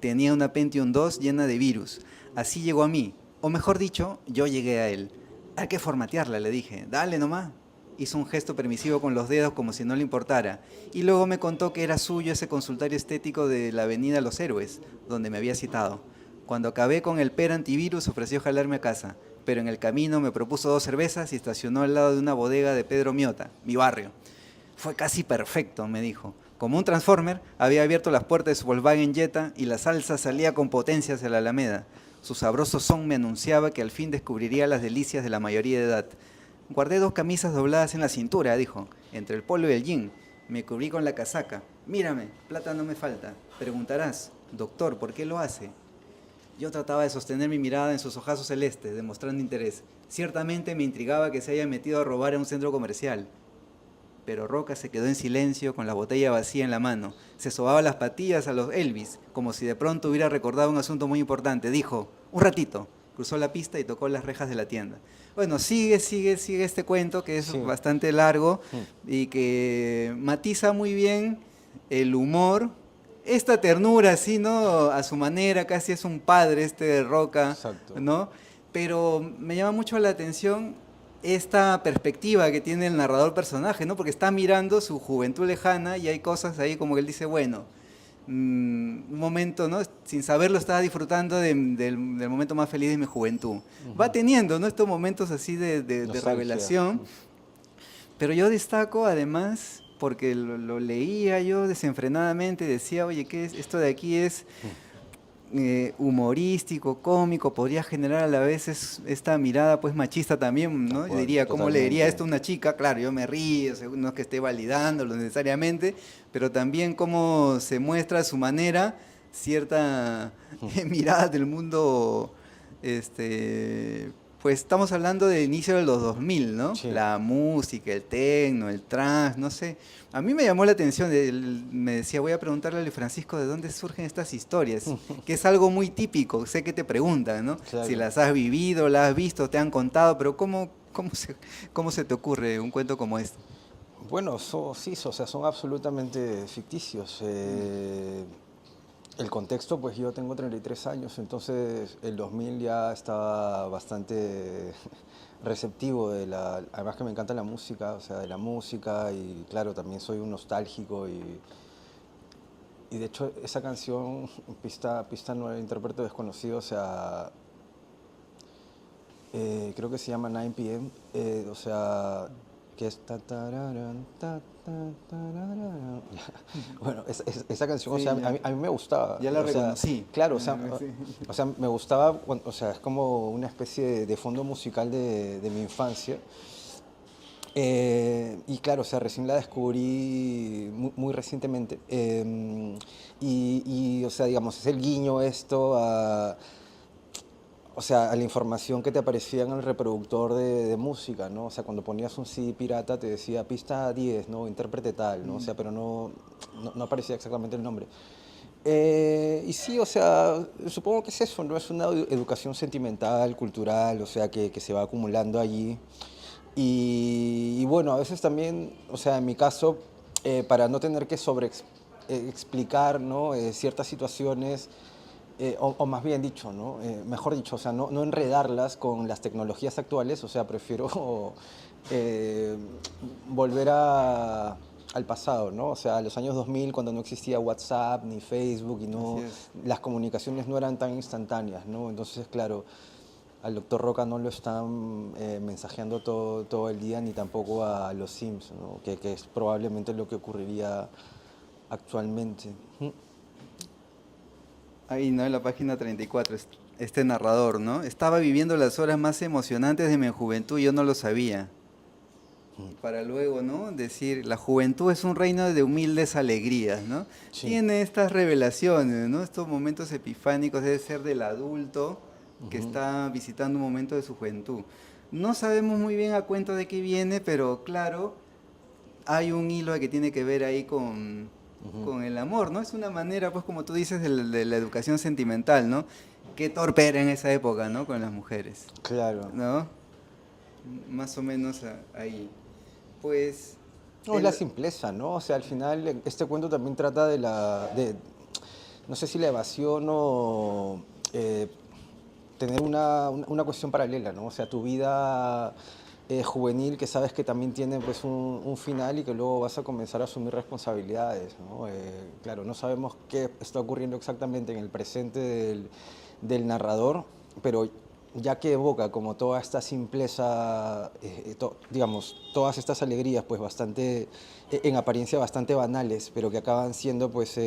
S2: Tenía una Pentium 2 llena de virus. Así llegó a mí. O mejor dicho, yo llegué a él. Hay que formatearla, le dije. Dale nomás. Hizo un gesto permisivo con los dedos como si no le importara. Y luego me contó que era suyo ese consultorio estético de la avenida Los Héroes, donde me había citado. Cuando acabé con el PER antivirus ofreció jalarme a casa, pero en el camino me propuso 2 cervezas y estacionó al lado de una bodega de Pedro Miota, mi barrio. Fue casi perfecto, me dijo. Como un Transformer, había abierto las puertas de su Volkswagen Jetta y la salsa salía con potencia hacia la Alameda. Su sabroso son me anunciaba que al fin descubriría las delicias de la mayoría de edad. Guardé 2 camisas dobladas en la cintura, dijo, entre el polo y el jean. Me cubrí con la casaca. Mírame, plata no me falta. Preguntarás, doctor, ¿por qué lo hace? Yo trataba de sostener mi mirada en sus ojazos celestes, demostrando interés. Ciertamente me intrigaba que se haya metido a robar en un centro comercial. Pero Roca se quedó en silencio con la botella vacía en la mano. Se sobaba las patillas a los Elvis, como si de pronto hubiera recordado un asunto muy importante. Dijo, un ratito. Cruzó la pista y tocó las rejas de la tienda. Bueno, sigue este cuento que es
S1: Sí.
S2: bastante largo
S1: Mm,
S2: y que matiza muy bien el humor, esta ternura, así, ¿no? A su manera, casi es un padre este de Roca,
S1: exacto.
S2: ¿no? Pero me llama mucho la atención esta perspectiva que tiene el narrador personaje, ¿no? Porque está mirando su juventud lejana y hay cosas ahí como que él dice, bueno, un momento, ¿no? Sin saberlo estaba disfrutando del momento más feliz de mi juventud. Va
S1: Ujú.
S2: teniendo, ¿no? Estos momentos así de
S1: Nostalgia.
S2: revelación, pero yo destaco además, porque lo leía yo desenfrenadamente, decía, oye, ¿qué es? Esto de aquí es humorístico, cómico, podría generar a la vez esta mirada pues machista también,
S1: Tal
S2: ¿no? Yo
S1: cual,
S2: diría, ¿cómo le diría
S1: totalmente.
S2: esto a una chica? Claro, yo me río, no es que esté validándolo necesariamente, pero también cómo se muestra a su manera cierta mirada del mundo, pues estamos hablando de inicio de los 2000, ¿no?
S1: Sí.
S2: La música, el techno, el trance, no sé. A mí me llamó la atención, me decía, voy a preguntarle a Francisco de dónde surgen estas historias, que es algo muy típico, sé que te preguntan, ¿no? Si
S1: Claro.
S2: las has vivido, las has visto, te han contado, pero ¿cómo se te ocurre un cuento como este?
S1: Bueno, sí, o sea, son absolutamente ficticios. El contexto, pues yo tengo 33 años, entonces el 2000 ya estaba bastante receptivo además que me encanta la música, o sea, de la música y claro, también soy un nostálgico y de hecho esa canción, Pista 9, Intérprete Desconocido, o sea, creo que se llama 9 p.m., o sea, que es tararán. Bueno, esa canción, o
S2: Sí,
S1: sea,
S2: ya,
S1: a mí me gustaba.
S2: ya la
S1: O sea,
S2: reconocí.
S1: claro,
S2: Sí.
S1: o sea, me gustaba, o sea, es como una especie de fondo musical de mi infancia. Y claro, o sea, recién la descubrí muy recientemente. O sea, digamos, es el guiño esto a, o sea, a la información que te aparecía en el reproductor de música, ¿no? O sea, cuando ponías un CD pirata te decía pista 10, ¿no? Intérprete tal, ¿no? O
S2: Mm.
S1: sea, pero no aparecía exactamente el nombre. Y sí, o sea, supongo que es eso, ¿no? Es una educación sentimental, cultural, o sea, que se va acumulando allí. Y bueno, a veces también, o sea, en mi caso, para no tener que explicar, ¿no? Ciertas situaciones, o más bien dicho, ¿no? Mejor dicho, o sea, no enredarlas con las tecnologías actuales, o sea, prefiero eh, volver al pasado, ¿no? O sea, a los años 2000, cuando no existía WhatsApp ni Facebook y
S2: Así
S1: no,
S2: es.
S1: las comunicaciones no eran tan instantáneas, ¿no? Entonces, claro, al doctor Roca no lo están mensajeando todo el día, ni tampoco a los Sims, ¿no? Que es probablemente lo que ocurriría actualmente.
S2: Ahí, ¿no? En la página 34, este narrador, ¿no? Estaba viviendo las horas más emocionantes de mi juventud, yo no lo sabía. Y para luego, ¿no? Decir, la juventud es un reino de humildes alegrías, ¿no?
S1: Sí.
S2: Tiene estas revelaciones, ¿no? Estos momentos epifánicos debe ser del adulto que está visitando un momento de su juventud. No sabemos muy bien a cuento de qué viene, pero claro, hay un hilo que tiene que ver ahí con el amor, ¿no? Es una manera, pues como tú dices, de la educación sentimental, ¿no? Qué torpe era en esa época, ¿no? Con las mujeres,
S1: Claro.
S2: ¿no? Más o menos ahí. Pues,
S1: No, es la
S2: el,
S1: simpleza, ¿no? O sea, al final este cuento también trata no sé si la evasión o tener una cuestión paralela, ¿no? O sea, tu vida juvenil que sabes que también tiene pues un final y que luego vas a comenzar a asumir responsabilidades, ¿no? Claro, no sabemos qué está ocurriendo exactamente en el presente del narrador, pero ya que evoca como toda esta simpleza, digamos, todas estas alegrías, pues bastante, en apariencia bastante banales, pero que acaban siendo pues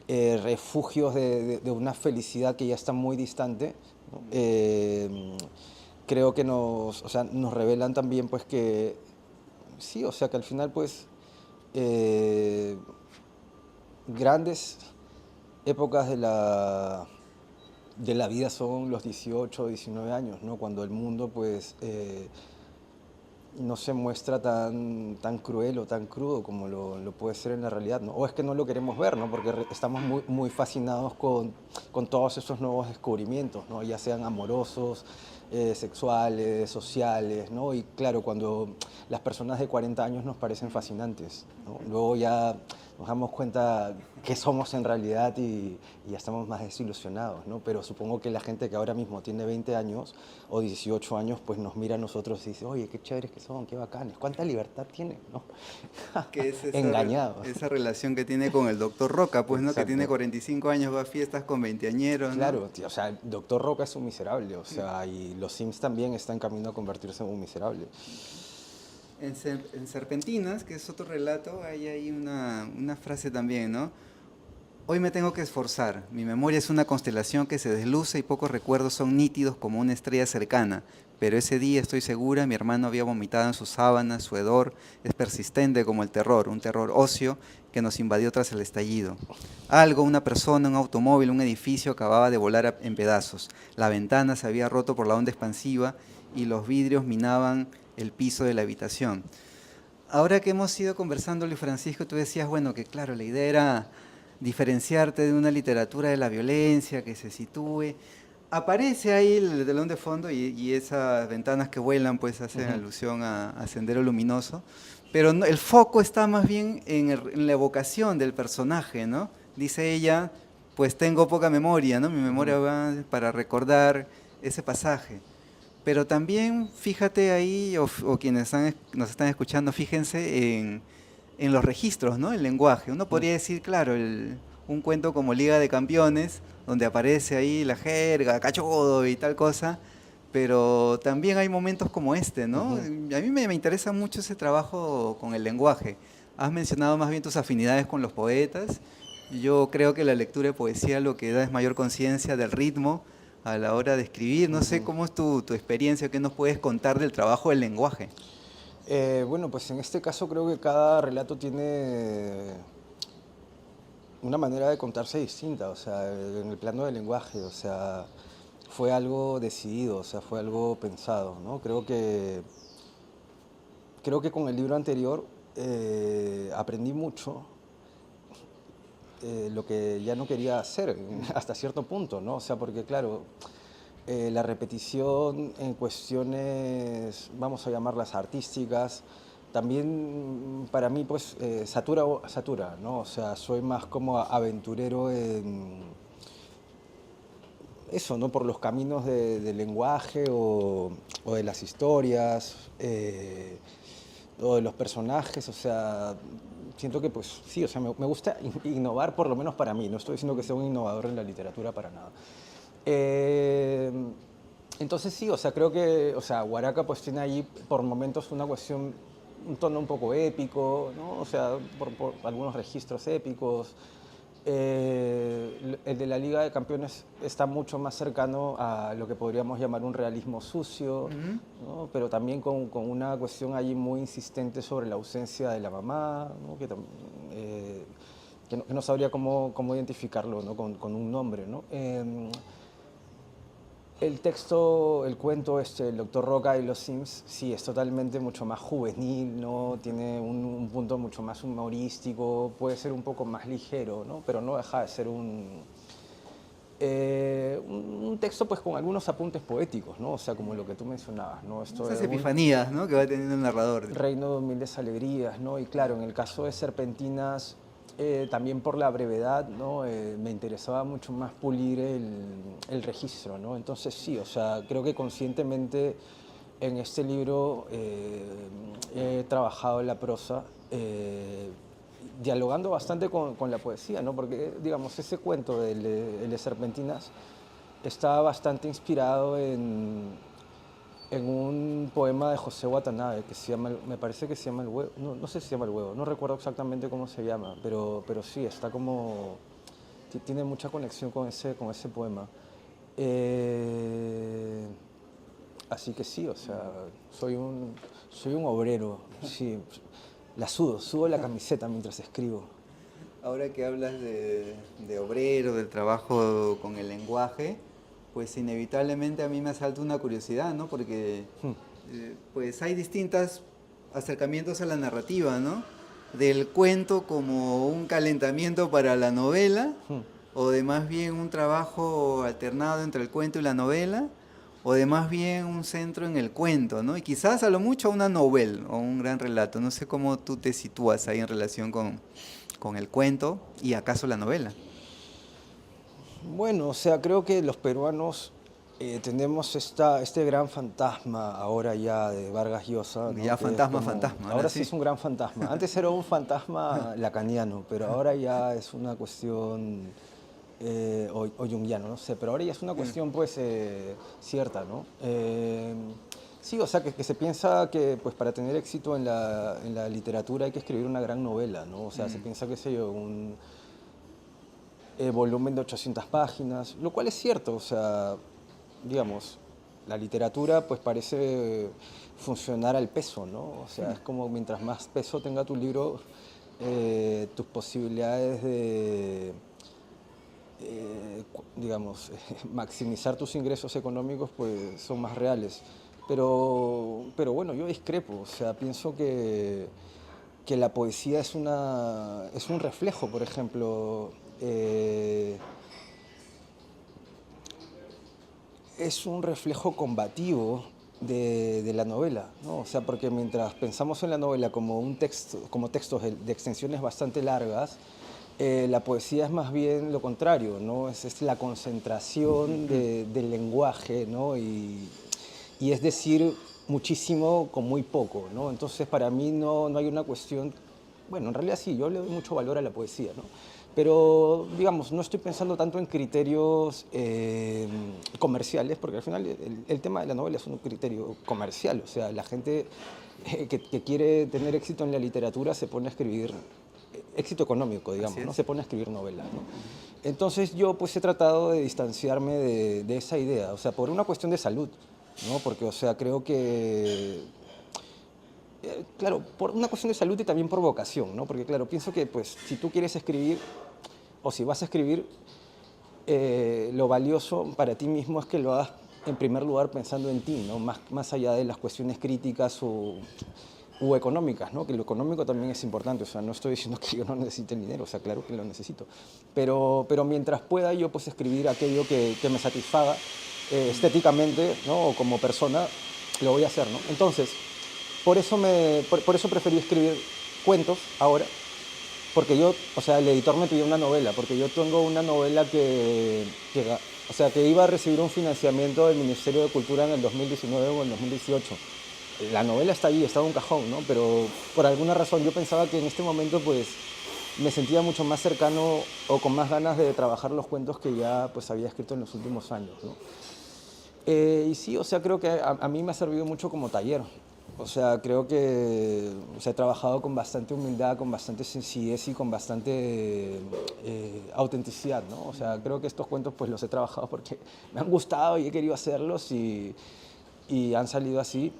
S1: refugios de una felicidad que ya está muy distante, ¿no? Creo que o sea, nos revelan también pues que sí, o sea, que al final pues eh, grandes épocas de la vida son los 18, 19 años, ¿no? Cuando el mundo pues no se muestra tan cruel o tan crudo como lo puede ser en la realidad, ¿no? O es que no lo queremos ver, ¿no? Porque estamos muy fascinados con todos esos nuevos descubrimientos, ¿no? Ya sean amorosos, sexuales, sociales, ¿no? Y claro, cuando las personas de 40 años nos parecen fascinantes, ¿no? Luego ya nos damos cuenta qué somos en realidad y ya estamos más desilusionados, ¿no? Pero supongo que la gente que ahora mismo tiene 20 años o 18 años, pues nos mira a nosotros y dice, oye, qué chéveres que son, qué bacanes, cuánta libertad tienen, ¿no?
S2: que es
S1: Engañados.
S2: esa relación que tiene con el doctor Roca, pues, ¿no? Que tiene
S1: Exacto.
S2: 45 años, va a fiestas con veinteañeros, ¿no?
S1: Claro, tío, o sea, el Doctor Roca es un miserable, o sea, y los Sims también están en camino a convertirse en un miserable.
S2: En Serpentinas, que es otro relato, hay ahí una frase también, ¿no? Hoy me tengo que esforzar. Mi memoria es una constelación que se desluce y pocos recuerdos son nítidos como una estrella cercana. Pero ese día, estoy segura, mi hermano había vomitado en sus sábanas, su hedor es persistente como el terror, un terror óseo que nos invadió tras el estallido. Algo, una persona, un automóvil, un edificio acababa de volar en pedazos. La ventana se había roto por la onda expansiva y los vidrios minaban el piso de la habitación. Ahora que hemos ido conversando, Luis Francisco, tú decías, bueno, que claro, la idea era diferenciarte de una literatura de la violencia que se sitúe. Aparece ahí el telón de fondo y esas ventanas que vuelan pues hacen
S1: Ujú.
S2: alusión a Sendero Luminoso, pero el foco está más bien en la evocación del personaje, ¿no? Dice ella, pues tengo poca memoria, ¿no? Mi memoria va para recordar ese pasaje. Pero también fíjate ahí, o quienes nos están escuchando, fíjense en los registros, ¿no? El lenguaje. Uno podría decir, claro, un cuento como Liga de Campeones, donde aparece ahí la jerga, cachodo y tal cosa, pero también hay momentos como este, ¿no? A mí me interesa mucho ese trabajo con el lenguaje. Has mencionado más bien tus afinidades con los poetas. Yo creo que la lectura de poesía lo que da es mayor conciencia del ritmo a la hora de escribir. No sé cómo es tu experiencia, qué nos puedes contar del trabajo del lenguaje.
S1: Bueno, pues en este caso creo que cada relato tiene una manera de contarse distinta, o sea, en el plano del lenguaje, o sea, fue algo decidido, o sea, fue algo pensado, ¿no? Creo que con el libro anterior aprendí mucho lo que ya no quería hacer hasta cierto punto, ¿no? O sea, porque claro, la repetición en cuestiones, vamos a llamarlas artísticas, también para mí pues satura, ¿no? O sea, soy más como aventurero en eso, ¿no? Por los caminos del lenguaje o de las historias o de los personajes, o sea, siento que pues sí, o sea, me gusta innovar por lo menos para mí, no estoy diciendo que sea un innovador en la literatura para nada. Eh, entonces sí, o sea, creo que, o sea, Huaraca pues tiene ahí por momentos una cuestión, un tono un poco épico, ¿no? O sea, por algunos registros épicos. El de la Liga de Campeones está mucho más cercano a lo que podríamos llamar un realismo sucio, ¿no? Pero también con una cuestión allí muy insistente sobre la ausencia de la mamá, ¿no? Que no sabría cómo identificarlo, ¿no? Con un nombre, ¿no? El texto, el cuento el Doctor Roca y los Sims, sí, es totalmente mucho más juvenil, ¿no? Tiene un punto mucho más humorístico, puede ser un poco más ligero, ¿no? Pero no deja de ser un texto pues con algunos apuntes poéticos, ¿no? O sea, como lo que tú mencionabas, ¿no? Esto
S2: Esas
S1: de un
S2: epifanías, ¿no? Que va teniendo el narrador.
S1: reino de humildes alegrías, ¿no? Y claro, en el caso de Serpentinas, también por la brevedad, ¿no? Me interesaba mucho más pulir el registro, ¿no? Entonces sí, o sea, creo que conscientemente en este libro he trabajado en la prosa, dialogando bastante con la poesía, ¿no? Porque, digamos, ese cuento el de Serpentinas está bastante inspirado en un poema de José Watanabe que se llama, me parece que se llama El Huevo, no sé si se llama El Huevo, no recuerdo exactamente cómo se llama, pero sí, está como, tiene mucha conexión con ese poema. Eh, Así que sí, o sea, soy un obrero, sí, sudo la camiseta mientras escribo.
S2: Ahora que hablas de obrero, del trabajo con el lenguaje, pues inevitablemente a mí me asalta una curiosidad, ¿no? Porque pues hay distintos acercamientos a la narrativa, ¿no? Del cuento como un calentamiento para la novela, o de más bien un trabajo alternado entre el cuento y la novela, o de más bien un centro en el cuento, ¿no? Y quizás a lo mucho una novela o un gran relato. No sé cómo tú te sitúas ahí en relación con el cuento y acaso la novela.
S1: Bueno, o sea, creo que los peruanos tenemos este gran fantasma ahora ya de Vargas Llosa, ¿no?
S2: Ya
S1: Que es
S2: fantasma,
S1: como,
S2: fantasma, ahora
S1: ahora sí
S2: sí.
S1: es un gran fantasma. Antes era un fantasma lacaniano, pero ahora ya es una cuestión o junguiano, no sé, pero ahora ya es una cuestión pues cierta, ¿no? Sí, o sea, que se piensa que pues para tener éxito en la literatura hay que escribir una gran novela, ¿no? O sea, se piensa, qué sé yo, un volumen de 800 páginas, lo cual es cierto, o sea, digamos, la literatura pues parece funcionar al peso, ¿no? O sea, es como mientras más peso tenga tu libro, tus posibilidades de, digamos, maximizar tus ingresos económicos pues son más reales. Pero bueno, yo discrepo, o sea, pienso que la poesía es un reflejo, por ejemplo, es un reflejo combativo de la novela, ¿no? O sea, porque mientras pensamos en la novela como un texto, como textos de extensiones bastante largas, la poesía es más bien lo contrario, ¿no? Es la concentración del lenguaje, ¿no? Y es decir muchísimo con muy poco, ¿no? Entonces, para mí no hay una cuestión, bueno, en realidad sí, yo le doy mucho valor a la poesía, ¿no? Pero, digamos, no estoy pensando tanto en criterios comerciales, porque al final el tema de la novela es un criterio comercial. O sea, la gente que quiere tener éxito en la literatura se pone a escribir, éxito económico, digamos,
S2: Así
S1: ¿no?
S2: es.
S1: Se pone a escribir novelas, ¿no? Entonces yo pues he tratado de distanciarme de esa idea, o sea, por una cuestión de salud, ¿no? Porque, o sea, creo que claro, por una cuestión de salud y también por vocación, ¿no? Porque, claro, pienso que, pues, si tú quieres escribir, o si vas a escribir, lo valioso para ti mismo es que lo hagas, en primer lugar, pensando en ti, ¿no? Más allá de las cuestiones críticas u económicas, ¿no? Que lo económico también es importante, o sea, no estoy diciendo que yo no necesite el dinero, o sea, claro que lo necesito, pero mientras pueda yo, pues, escribir aquello que me satisfaga estéticamente, ¿no? O como persona, lo voy a hacer, ¿no? Entonces, por eso preferí escribir cuentos ahora, porque yo, o sea, el editor me pidió una novela, porque yo tengo una novela o sea, que iba a recibir un financiamiento del Ministerio de Cultura en el 2019 o en el 2018. La novela está ahí, está en un cajón, ¿no? Pero por alguna razón yo pensaba que en este momento, pues, me sentía mucho más cercano o con más ganas de trabajar los cuentos que ya, pues, había escrito en los últimos años, ¿no? Y sí, o sea, creo que a mí me ha servido mucho como taller. O sea, creo que o sea, he trabajado con bastante humildad, con bastante sencillez y con bastante autenticidad, ¿no? O sea, creo que estos cuentos pues los he trabajado porque me han gustado y he querido hacerlos y han salido así.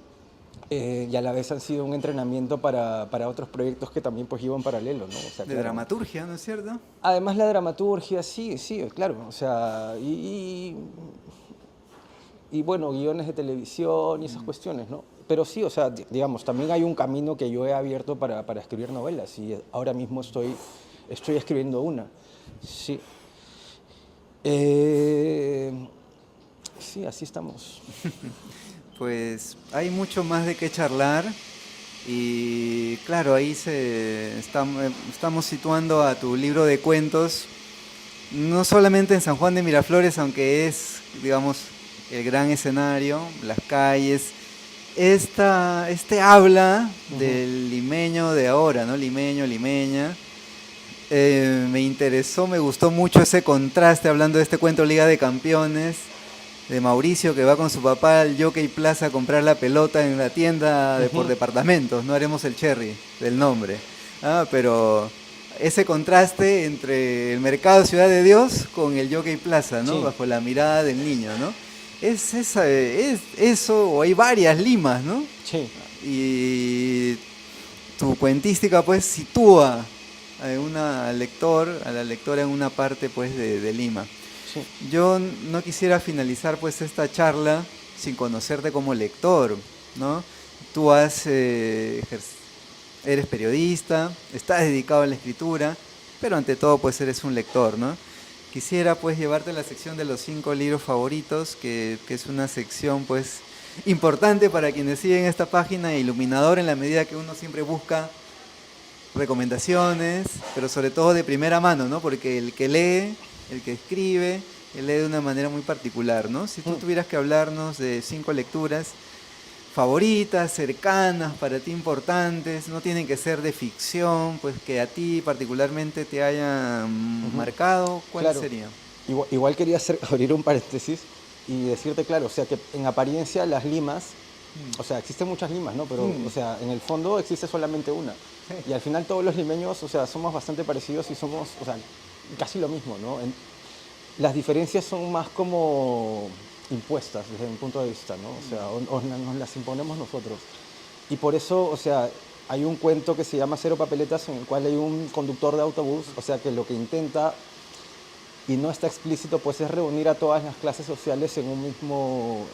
S1: Y a la vez han sido un entrenamiento para otros proyectos que también pues llevo en paralelo, ¿no? O sea,
S2: De
S1: claro.
S2: dramaturgia, ¿no es cierto?
S1: Además la dramaturgia, sí, sí, claro. O sea, y bueno, guiones de televisión y esas cuestiones, ¿no? Pero sí, o sea, digamos, también hay un camino que yo he abierto para escribir novelas y ahora mismo estoy escribiendo una. Sí. Eh, sí, así estamos.
S2: Pues hay mucho más de qué charlar y claro, ahí estamos situando a tu libro de cuentos, no solamente en San Juan de Miraflores, aunque es, digamos, el gran escenario, las calles. Este habla del limeño de ahora, ¿no? Limeño, limeña. Me interesó, me gustó mucho ese contraste, hablando de este cuento Liga de Campeones, de Mauricio que va con su papá al Jockey Plaza a comprar la pelota en la tienda por departamentos, no haremos el cherry del nombre. Pero ese contraste entre el mercado Ciudad de Dios con el Jockey Plaza, ¿no?
S1: Sí,
S2: Bajo la mirada del niño, ¿no? Es eso, o hay varias limas, ¿no?
S1: sí,
S2: Y tu cuentística pues sitúa a la lectora en una parte pues de Lima.
S1: sí.
S2: Yo no quisiera finalizar pues esta charla sin conocerte como lector, ¿no? Tú eres periodista, estás dedicado a la escritura, pero ante todo pues eres un lector, ¿no? Quisiera pues llevarte a la sección de los 5 libros favoritos, que es una sección pues importante para quienes siguen esta página, iluminador en la medida que uno siempre busca recomendaciones, pero sobre todo de primera mano, ¿no? Porque el que lee, el que escribe, él lee de una manera muy particular, ¿no? Si tú tuvieras que hablarnos de 5 lecturas favoritas, cercanas, para ti importantes, no tienen que ser de ficción, pues que a ti particularmente te hayan marcado, ¿cuáles
S1: Claro.
S2: serían?
S1: Igual quería abrir un paréntesis y decirte, claro, o sea, que en apariencia las limas, o sea, existen muchas limas, ¿no? Pero, o sea, en el fondo existe solamente una. Y al final todos los limeños, o sea, somos bastante parecidos y somos, o sea, casi lo mismo, ¿no? Las diferencias son más como impuestas desde mi punto de vista, ¿no? O sea, o nos las imponemos nosotros. Y por eso, o sea, hay un cuento que se llama Cero Papeletas en el cual hay un conductor de autobús, o sea, que lo que intenta y no está explícito, pues es reunir a todas las clases sociales en un mismo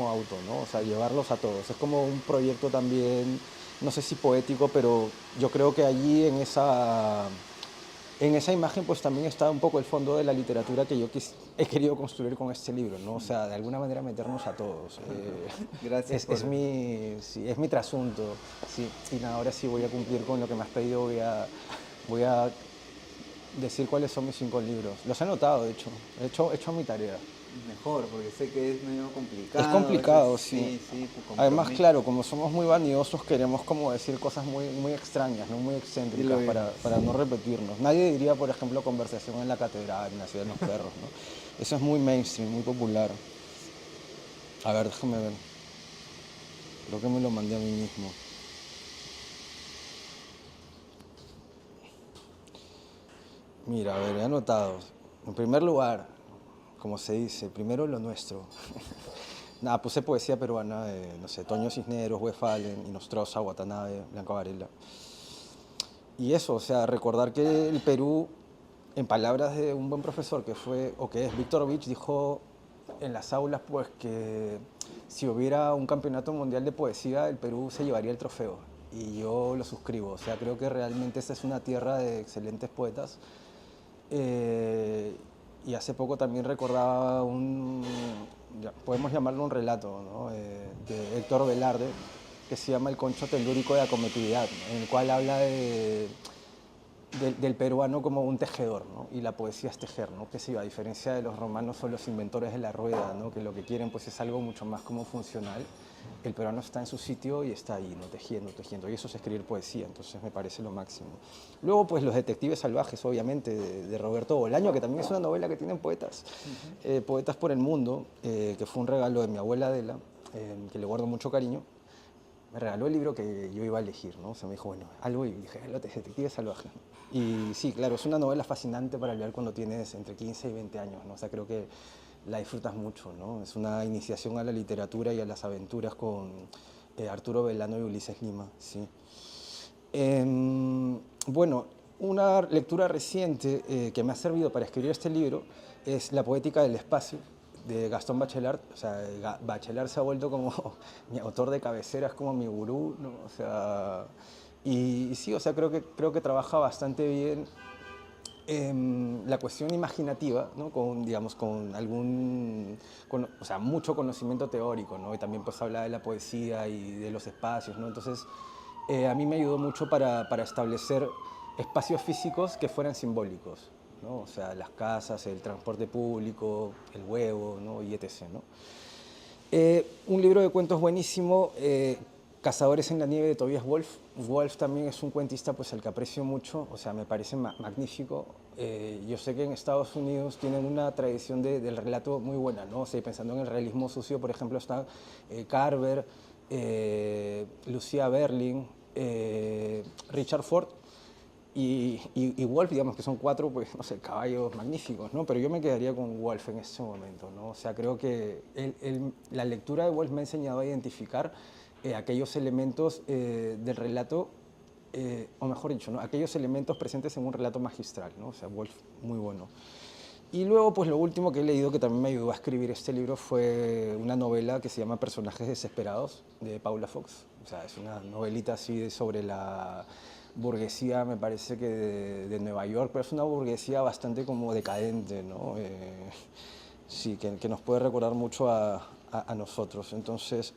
S1: auto, ¿no? O sea, llevarlos a todos. Es como un proyecto también, no sé si poético, pero yo creo que allí en esa imagen pues también está un poco el fondo de la literatura que yo he querido construir con este libro, ¿no? O sea, de alguna manera meternos a todos.
S2: Gracias
S1: Sí, es mi trasunto, sí. Y nada, ahora sí voy a cumplir con lo que me has pedido, voy a decir cuáles son mis 5 libros. Los he anotado, de hecho. He hecho mi tarea.
S2: mejor, porque sé que es medio complicado.
S1: Es
S2: a
S1: complicado,
S2: veces,
S1: sí.
S2: sí, sí, te
S1: Además,
S2: compromete.
S1: claro, como somos muy vanidosos, queremos como decir cosas muy extrañas, ¿no? Muy
S2: Dilo
S1: excéntricas
S2: bien.
S1: para no repetirnos. Nadie diría, por ejemplo, conversación en la catedral, en la ciudad de los perros, ¿no? Eso es muy mainstream, muy popular. A ver, déjame ver. Creo que me lo mandé a mí mismo. Mira, a ver, he anotado. En primer lugar, como se dice, primero lo nuestro. Nada, puse poesía peruana de, no sé, Toño Cisneros, Wefalen, Inostroza, Watanabe, Blanca Varela. Y eso, o sea, recordar que el Perú, en palabras de un buen profesor que fue, o que es Víctor Vich, dijo en las aulas pues que si hubiera un campeonato mundial de poesía, el Perú se llevaría el trofeo. Y yo lo suscribo, o sea, creo que realmente esta es una tierra de excelentes poetas. Eh, y hace poco también recordaba podemos llamarlo un relato, ¿no? De Héctor Velarde, que se llama El concho telúrico de acometividad, ¿no? En el cual habla del peruano como un tejedor, ¿no? Y la poesía es tejer, ¿no? Que sí, a diferencia de los romanos son los inventores de la rueda, ¿no? Que lo que quieren pues es algo mucho más como funcional. El peruano está en su sitio y está ahí, ¿no? Tejiendo, tejiendo. Y eso es escribir poesía, entonces me parece lo máximo. Luego, pues Los detectives salvajes, obviamente, de Roberto Bolaño, que también es una novela que tienen poetas, poetas por el mundo, que fue un regalo de mi abuela Adela, que le guardo mucho cariño. Me regaló el libro que yo iba a elegir, ¿no? O sea, me dijo, bueno, algo y dije, Los detectives salvajes. Y sí, claro, es una novela fascinante para leer cuando tienes entre 15 y 20 años, ¿no? O sea, creo que la disfrutas mucho, ¿no? Es una iniciación a la literatura y a las aventuras con Arturo Belano y Ulises Lima, sí. Bueno, una lectura reciente que me ha servido para escribir este libro es La poética del espacio, de Gastón Bachelard. O sea, Bachelard se ha vuelto como mi autor de cabecera, es como mi gurú, ¿no? O sea, y sí, o sea, creo que trabaja bastante bien la cuestión imaginativa, ¿no? Con, digamos, con algún, o sea, mucho conocimiento teórico, ¿no? Y también pues habla de la poesía y de los espacios, ¿no? Entonces, a mí me ayudó mucho para establecer espacios físicos que fueran simbólicos, ¿no? O sea, las casas, el transporte público, el huevo, ¿no? Y etc., ¿no? Un libro de cuentos buenísimo, Cazadores en la nieve de Tobias Wolff. Wolff también es un cuentista pues al que aprecio mucho, o sea, me parece magnífico. Yo sé que en Estados Unidos tienen una tradición del relato muy buena, ¿no? O sea, pensando en el realismo sucio, por ejemplo, están Carver, Lucia Berling, Richard Ford y Wolf, digamos que son cuatro, pues, no sé, caballos magníficos, ¿no? Pero yo me quedaría con Wolf en este momento, ¿no? O sea, creo que la lectura de Wolf me ha enseñado a identificar aquellos elementos del relato, o mejor dicho, ¿no? Aquellos elementos presentes en un relato magistral, ¿no? O sea, Wolf, muy bueno. Y luego, pues lo último que he leído que también me ayudó a escribir este libro fue una novela que se llama Personajes desesperados, de Paula Fox. O sea, es una novelita así sobre la burguesía, me parece que de Nueva York, pero es una burguesía bastante como decadente, ¿no? Sí, que nos puede recordar mucho a nosotros. Entonces,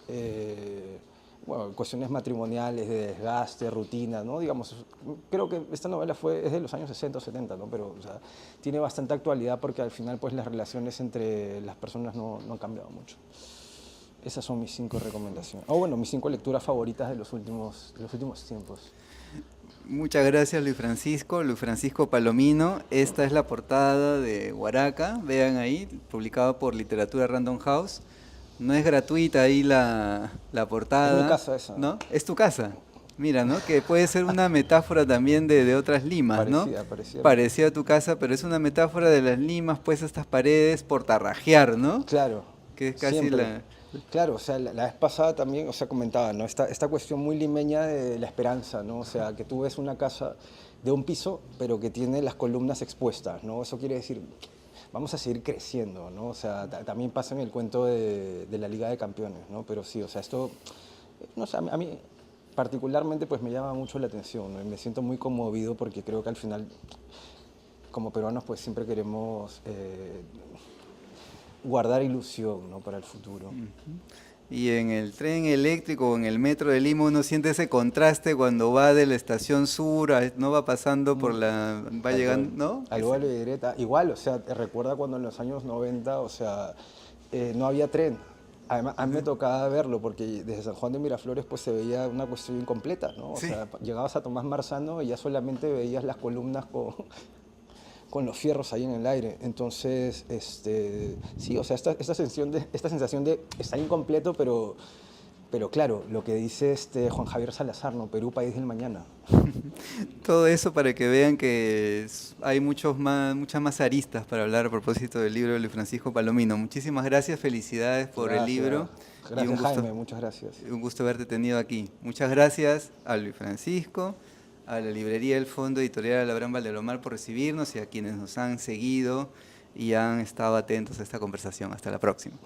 S1: bueno, cuestiones matrimoniales, de desgaste, rutina, ¿no? Digamos, creo que esta novela es de los años 60 o 70, ¿no? Pero, o sea, tiene bastante actualidad porque al final, pues, las relaciones entre las personas no han cambiado mucho. Esas son mis 5 recomendaciones. O bueno, mis 5 lecturas favoritas de los últimos tiempos.
S2: Muchas gracias Luis Francisco Palomino. Esta es la portada de Huaraca, vean ahí, publicado por Literatura Random House. No es gratuita ahí la
S1: Es mi
S2: portada,
S1: casa esa,
S2: ¿no? Es tu casa. Mira, ¿no? Que puede ser una metáfora también de otras limas, ¿no?
S1: parecida a mi casa.
S2: Parecida a tu casa, pero es una metáfora de las limas, pues estas paredes por tarrajear, ¿no?
S1: Claro,
S2: Que es casi
S1: siempre.
S2: la...
S1: Claro, o sea, la vez pasada también, o sea, comentaba, ¿no? Esta cuestión muy limeña de la esperanza, ¿no? O sea, que tú ves una casa de un piso, pero que tiene las columnas expuestas, ¿no? Eso quiere decir, vamos a seguir creciendo, ¿no? O sea, también pasa en el cuento de la Liga de Campeones, ¿no? Pero sí, o sea, esto, no sé, a mí particularmente pues me llama mucho la atención, ¿no? Y me siento muy conmovido porque creo que al final, como peruanos, pues siempre queremos guardar ilusión, ¿no? Para el futuro.
S2: Y en el tren eléctrico o en el metro de Lima uno siente ese contraste cuando va de la estación sur, no va pasando por la, va
S1: Tal
S2: llegando,
S1: cual.
S2: ¿no?
S1: Al vuelo de Greta. Igual, o sea, te recuerda cuando en los años 90, o sea, no había tren. Además, a mí me tocaba verlo porque desde San Juan de Miraflores pues se veía una cuestión incompleta, ¿no? O
S2: Sí.
S1: sea, llegabas a Tomás Marzano y ya solamente veías las columnas con los fierros ahí en el aire. Entonces, sí, o sea, esta sensación de estar incompleto, pero claro, lo que dice Juan Javier Salazar, ¿no? Perú, país del mañana.
S2: Todo eso para que vean que hay muchas más aristas para hablar a propósito del libro de Luis Francisco Palomino. Muchísimas gracias, felicidades por el libro
S1: Gracias.
S2: y
S1: Gracias, Jaime, muchas gracias.
S2: un gusto haberte tenido aquí. Muchas gracias a Luis Francisco, a la librería del Fondo Editorial Abraham Valdelomar por recibirnos y a quienes nos han seguido y han estado atentos a esta conversación. Hasta la próxima.